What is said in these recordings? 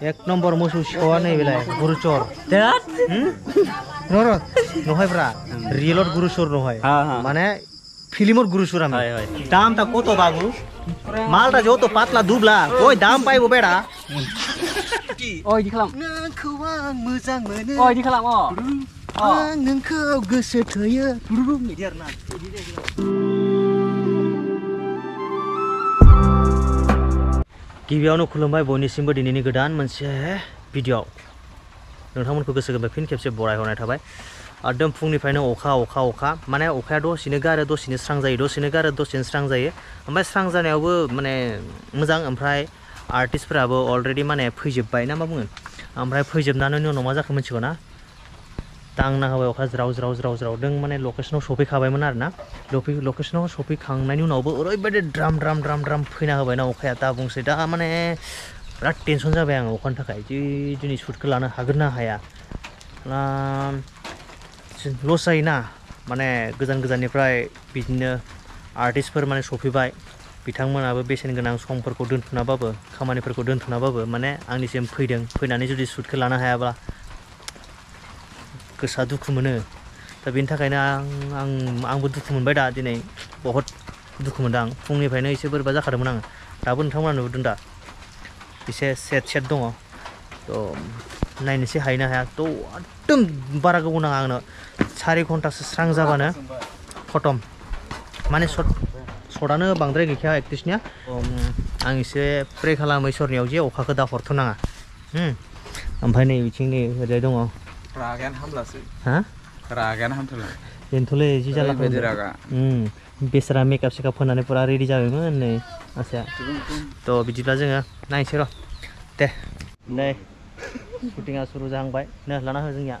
एक नम्बर मोसौ सिखावा नै बेलाय गुरुचर देट नर नहयब्रा रियलर गुरुचर नहय माने फिल्मर गुरुचर आमी दाम ता कत बाबू मालटा जो तो पातला दुबला ओय दाम पाइबो बेड़ा ओय दि खालाम नोंखौ आं मोजां मोनो ओय दि खालाम आं नोंखौ गोसो थोयो बिदि आरोना गिबियावनो खुलुमबाय बयनिसिमबो दिनैनि गोदान मोनसे भिडिअ नोंथांमोनखौ गोसो गोरबोनिफ्राय फिन खेबसे बरायहरनाय थाबाय एकदम फुंनिफ्रायनो अखा माने अखाया दसेनो गारो दसेनो स्रां जायो दसेनो गारो दसेनो स्रां जायो ओमफ्राय स्रां जानायावबो माने मोजां ओमफ्राय आर्टिस्टफोराबो अलरेडि माने फैजोबबाय ना मा बुङो ओमफ्राय फैजोबनानै उनाव मा जाखो मिथिगौ ना दांना होबाय अखा ज्राव दों माने लकेसनाव सफैखाबायमोन आरोना लकेसनाव सफैखांनायनि उनावबो ओरैबायदि द्राम फैना होबायना अखाया दा बुंसै दा माने बिराद टेनसन जाबाय आं अखानि थाखाय जि दिनै शुटखौ लानो हागोन ना हाया लस जायोना माने गोजाननिफ्राय बिदिनो आर्टिस्टफोर माने सफैबाय बिथांमोनाबो बेसेन गोनां समफोरखौ दोनथुनाबाबो खामानिफोरखौ दोनथुनाबाबो माने आंनिसिम फैनानै जुदि शुटखौ लानो हायाब्ला गोसोआ दुखु मोनो दा बेनि थाखायनो आंबो दुखु मोनबाय दा दिनै बहुत दुखु मोनदों आं फुंनिफ्रायनो एसे बोरैबा जाखादोंमोन आं दाबो नोंथांमोना नुदों दा एसे सेट दङ थ' नायनोसै हायो ना हाया थ' एकदम बारा गोबाव नाङा आंनो 4 घन्टासो स्रां जाबानो खतम माने शटआनो बांद्राय गैखाया एक्ट्रिसनिया आं एसे प्रे खालामो इसोरनियाव जे अखाखौ दा हरथ'नाङा ओमफ्राय नै बिथिं नै ओरैजाय दङ रागायानो हामलासो हा रागायानो हामथला बेनोथ'लै जि जाला बेसरा मेकआप सेकआप होनानै पुरा रेडि जाबायमोन नै आसा थ' बिदिब्ला जोङो नायनोसै र' दे नै शुटिंआ सुरु जाहांबाय नो लाना हो जोंनिया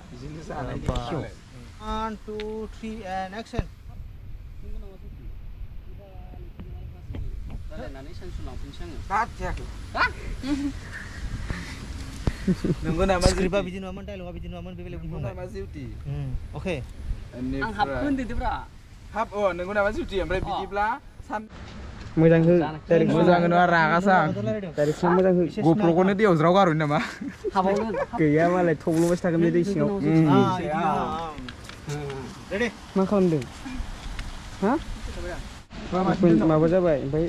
1 2 3 एन्ड एक्सन नंगौ नामा स्क्रिप्टआ बिदि नङामोन डायलगा बिदि नङामोन बेलेग बुंबाय नामा जिउटि अके आं हाब होनदोब्रा हाब नंगौ नामा जिउटि ओमफ्राय बिदिब्ला सान मोजां हो डाइरेक्ट मोजां नङा रागासो आं डाइरेक्सन मोजां हो गप्र'खौनो दैयाव ज्राव गारहैनो नामा हाबावनो गैया मालाय थब्ल'बायसो थागोन बे दै सिङाव रेडि मा खालामदों हा माबा जाबाय ओमफ्राय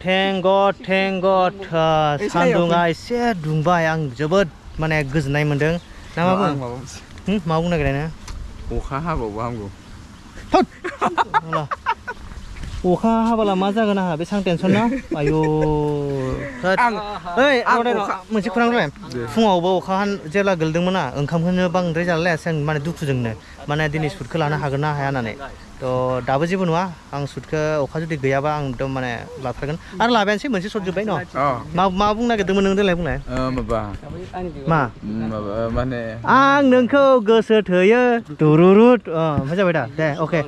थेंक गड सान्दुङा एसे दुंबाय आं जोबोद माने गोजोननाय मोनदों ना मा बुङो मा बुंनो नागिरदों अखा हाबावबो हामगौ अखा हाबाला मा जागोन आंहा बेसां टेनसन ना आयौ ओइ मोनसे खौरां रायलाय फुङावबो अखा जेब्ला गोलैदोंमोन ना ओंखामखौनो बांद्राय जालायासै आं माने दुखुजोंनो माने दिनै शुटखौ लानो हागोन ना हाया होननानै थ' दाबो जेबो नङा आं शुटखौ अखा जुदि गैयाबा आं एकदम माने लाथारगोन आरो लाबायानोसै मोनसे शट जोब्बाय न' मा बुंनो नागिरदोंमोन नों देलाय बुंलाय मा माने आं नोंखौ गोसो थोयो तुरुरुट ओमफ्राय जाबाय दा दे अके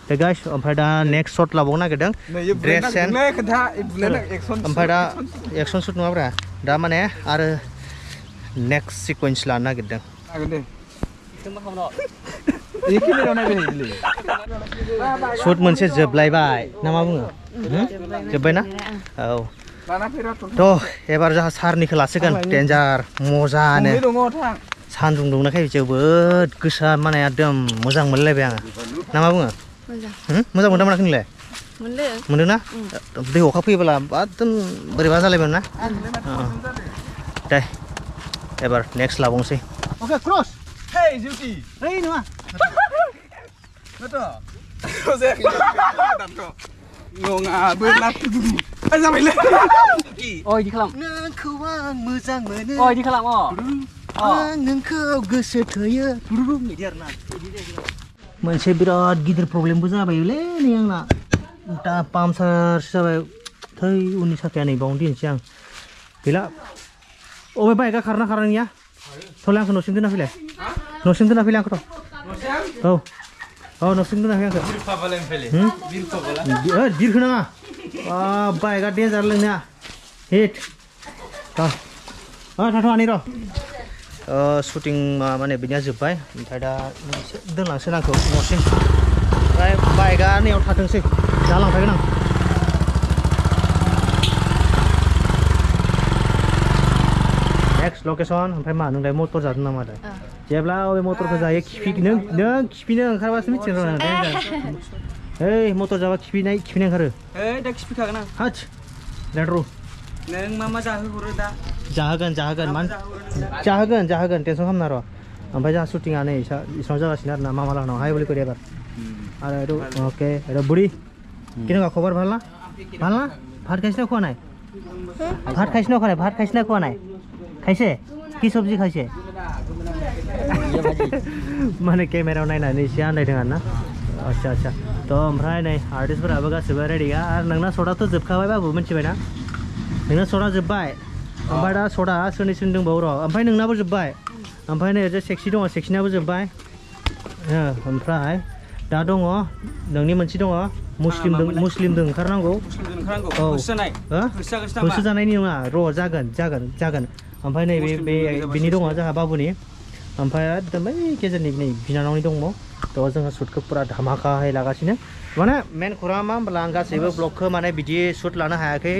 दे गाइस ओमफ्राय दा नेक्स्ट शट लाबावनो नागिरदों ड्रेस सेन ओमफ्राय दा एक्सन शट नङाब्रा दा माने आरो नेक्स्ट सिक्वेन्स लानो नागिरदों शट मोनसे जोबलायबाय ना मा बुङो जोब्बायना औ थ' एबार जोंहा सारनिखौ लासिगोन डेन्जार मोजानो सान्दुं दुंनायखाय जोबोद गोसा माने एकदम मोजां मोनलायबाय आङो ना मा बुङो मोजां मोनदों मोनाखै नोंलाय मोनदों ना दै अखा फैयोब्ला एकदम बोरैबा जालायबाय ना दे एबार नेक्स्ट लाबावनोसै अके cross Hey, Juki! Hey, numa! Betul? Saya nggak berat itu. Ayo sampai ओय दि खालाम नोंखौ आं मोजां मोनो ओय दि खालाम आं नोंखौ गोसो थोयो बिदि आरोना मोनसे बिराद गिदिर प्रब्लेमबो जाबायलै नै आंना दा पाम्पसारसो जाबाय थै उननि साखाया नै बावनो दिनोसै आं गैला अबे बाइकआ खारना नोंनिया थ'लाय आंखौ न'सिम दोनना फैलाय न'सिम दोनना फैलाय आंखौथ' औ न'सिम दोनना फै आंखौ बिरखो नाङा बाइकआ डेन्जार लोंनाया हिट थाथ' आनि र' शुटिं माने बिनिया जोब्बाय ओमफ्राय दा एसे दोनलांसै आंखौ न'सिम ओमफ्राय बाइकआ नैयाव थाथोंसै दा लांफैगोन आं नेक्स्ट लोकेशन ओमफ्राय मा नोंलाय मटर जादों नामा दा जेब्ला बे मटरखौ जायो नों खिफिनो ओंखारबासो मिथिनो रोङा ओइ मटर जाबा खिफिनाय ओंखारो ओइ दा खिफिखागोन आं हाच लेट्र नों मा जाहोहरो दा जाहोगोन मान जाहोगोन टेनसन खालामना र' ओमफ्राय जोंहा शुटिंआ नै इसाव जागासिनो आरोना मामा लाहानाव हाय बोले एबार आरो ओके बुढ़ी केनेকুৱা खबर ভাল না ভাত খাইছ না খোৱা নাই ভাত খাইছ না খোৱা নাই খাইছে কি সবজি খাইছে माने केमेरायाव नायनानै एसे आन्दायदों आरोना आच्छा थ' ओमफ्राय नै आर्टिस्टफोराबो गासिबो रेडिखा आरो नोंना सटआथ' जोबखाबाय बाबु मिथिबायना नोंना सटआ जोब्बाय ओमफ्राय दा सटआ सोरनि दंबावो र' ओमफ्राय नोंनाबो जोब्बाय ओमफ्राय नै ओरैजाय सेक्सि दङ सेक्सिनाबो जोब्बाय ओमफ्राय दा दङ नोंनि मोनसे दङ मुस्लिमदों ओंखारनांगौ औ होसो जानायनि नङा र' जागोन ओमफ्राय नै बिनि दङ जोंहा बाबुनि ओमफ्राय एकदम बै गेजेरनि नै बिनानावनि दङ थ' जोङो शुटखौ पुरा धामाकायै लागासिनो माने मेन खौराङा मा होनब्ला आं गासैबो ब्लगखौ माने बिदि शुट लानो हायाखै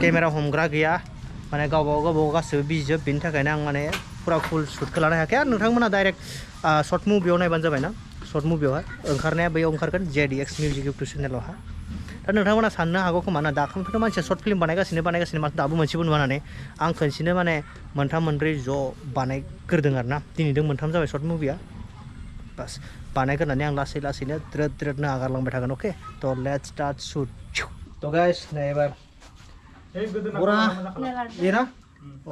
केमेरा हमग्रा गैया माने गावबागाव गासैबो बिजिजोब बेनि थाखायनो आं माने पुरा फुल शुटखौ लानो हायाखै आरो नोंथांमोना डाइरेक्ट शर्ट मुभियाव नायबानो जाबायना शर्ट मुभियावहाय ओंखारनाया बैयाव ओंखारगोन JDX मिउजिक इउटुब चेनेलावहा दा नोंथांमोना साननो हागौ खोमा ना दाखालिनिफ्रायथ' मानसिया शर्ट फिल्म बानायगासिनो माथो दाबो मोनसेबो नुवा होननानै आं खनसेनो माने मोनथाम मोनब्रै ज' बानायग्रोदों आरोना दिनैजों मोनथाम जाबाय शर्ट मुभिया बास बानायग्रोनानै आं लासैनो द्रोदनो आगारलांबाय थागोन अके थ' लेट्स स्टार्ट शुट थ' गाइस नै एबार बेना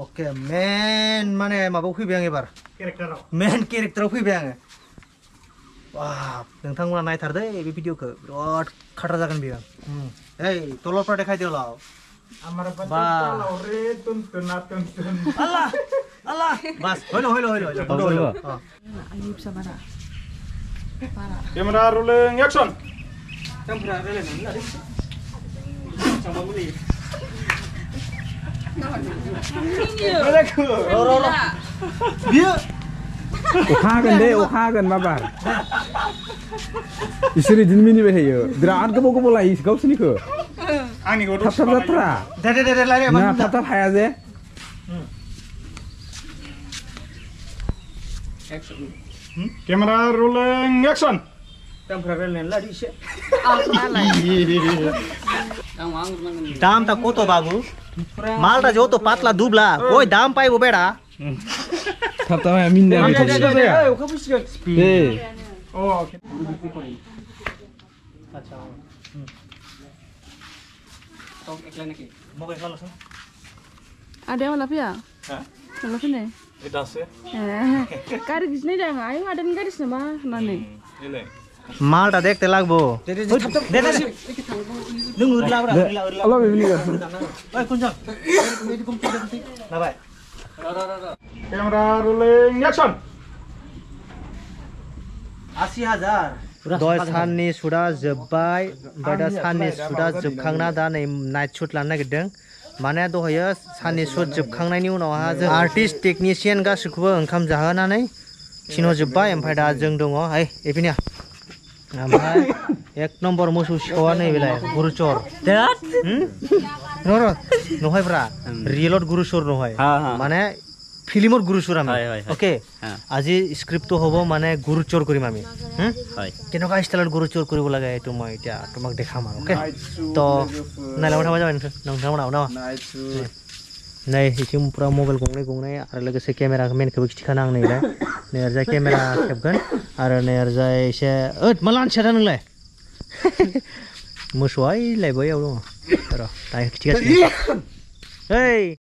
अके मेन माने माबायाव फैबाय आं एबार मेन केरेक्टाराव फैबाय आङो नोंथांमोना नायथारदो बे भिडिअखौ बिराद खाट्रा जागोन बेयो ओइ तलरफ्रा देखायदो लाव बास हयलो Camera rolling action. अखागोन माबार इसोर इदिनो मिनिबाय थायो बिराद गोबाव लायो गावसोरनिखौ आंनिखौ थाब जाथ्रा दे लायरे ना थाब हाया जे Camera rolling action. दाम त कत बाबु मालटा जो तो पातला दुबला कोई दाम पाइबो बेडा थाब मिनिया ada yang mana pia? Mana pia? Garis gisnya jangan, ayo ada garis nama mana? मालटा देखते लागबो दे नों उरला Allah begini kan ओइ कुनजों लाबाय Camera rolling action. 80,000 दय साननि शुटआ जोबबाय ओमफ्राय दा साननि शुटआ जोबखांना दा नै नाइट शुट लानो नागिरदों माने दहायो साननि शुट जोबखांनायनि उनावहा जों आर्टिस्ट टेकनिशियान गासैखौबो ओंखाम जाहोनानै थिनहरजोब्बाय ओमफ्राय दा जों दङ ओइ एफिनिया ओमफ्राय एक नम्बर मोसौ सिखावा नैबेलाय गुरुचर नहयब्रा रियलत गुरुचर नहय माने फिल्मर गुरुचर আমি ওকে আজি স্ক্ৰিপ্টটো হ'ব মানে গুৰুচৰ কৰিম আমি কেনেকুৱা ষ্টাইলত গুৰুচৰ কৰিব লাগে এইটো মই এতিয়া তোমাক দেখাম আৰু ওকে তো নাইলাव थाबा जाबाय नोंथांमोनाव ना नै इथिं पुरा मबाइल गंनै आरो लोगोसे केमेरा मेनखौबो खिथिखाना आं नैलाय नै ओरैजाय केमेरा खेबगोन आरो नै ओरैजाय एसे ओद मा लानसेरा नोंलाय मोसौआ ओइलाय बैयाव दङ र' दायो खिथिगासिनो ओइ